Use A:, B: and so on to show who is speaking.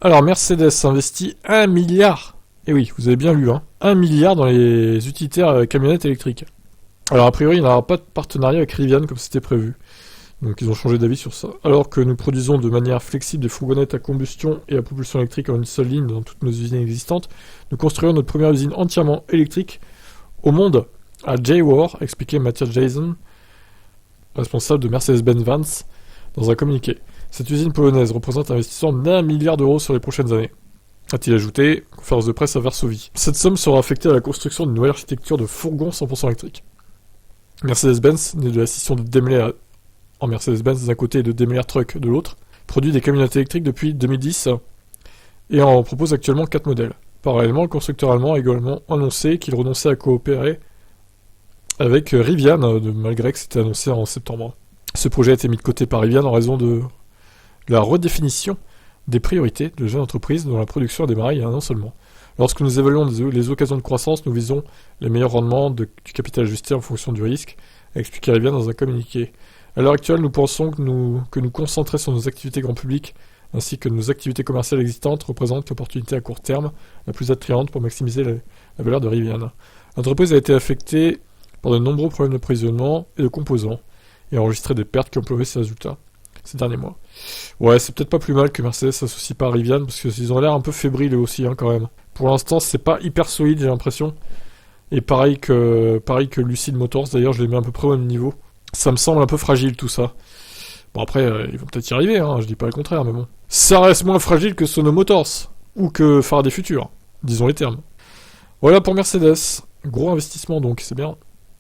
A: Alors, Mercedes investit 1 milliard. Et oui, vous avez bien lu, hein. 1 milliard dans les utilitaires camionnettes électriques. Alors, a priori, il n'y aura pas de partenariat avec Rivian comme c'était prévu. Donc, ils ont changé d'avis sur ça. Alors que nous produisons de manière flexible des fourgonnettes à combustion et à propulsion électrique en une seule ligne dans toutes nos usines existantes, nous construirons notre première usine entièrement électrique au monde à Jaguar, expliquait Matthias Jason, responsable de Mercedes-Benz Vans, dans un communiqué. Cette usine polonaise représente un investissement d'1 milliard d'euros sur les prochaines années. A-t-il ajouté, conférence de presse à Varsovie. Cette somme sera affectée à la construction d'une nouvelle architecture de fourgons 100% électriques. Mercedes-Benz, né de la scission de Daimler en Mercedes-Benz d'un côté et de Daimler Truck de l'autre, produit des camionnettes électriques depuis 2010 et en propose actuellement 4 modèles. Parallèlement, le constructeur allemand a également annoncé qu'il renonçait à coopérer avec Rivian, malgré que c'était annoncé en septembre. Ce projet a été mis de côté par Rivian en raison de la redéfinition des priorités de jeunes entreprises dont la production a démarré il y a un an seulement. Lorsque nous évaluons les occasions de croissance, nous visons les meilleurs rendements du capital ajusté en fonction du risque, a expliqué Rivian dans un communiqué. À l'heure actuelle, nous pensons que nous concentrer sur nos activités grand public ainsi que nos activités commerciales existantes représentent l'opportunité à court terme la plus attrayante pour maximiser la valeur de Rivian. L'entreprise a été affectée par de nombreux problèmes d'approvisionnement et de composants et a enregistré des pertes qui ont plombé ses résultats ces derniers mois. Ouais, c'est peut-être pas plus mal que Mercedes s'associe pas à Rivian parce qu'ils ont l'air un peu fébriles eux aussi quand même. Pour l'instant, c'est pas hyper solide, j'ai l'impression. Et pareil que Lucid Motors, d'ailleurs, je les mets à peu près au même niveau. Ça me semble un peu fragile tout ça. Bon après, ils vont peut-être y arriver, hein, je dis pas le contraire, mais bon. Ça reste moins fragile que Sono Motors, ou que Faraday Future, disons les termes. Voilà pour Mercedes. Gros investissement donc, c'est bien.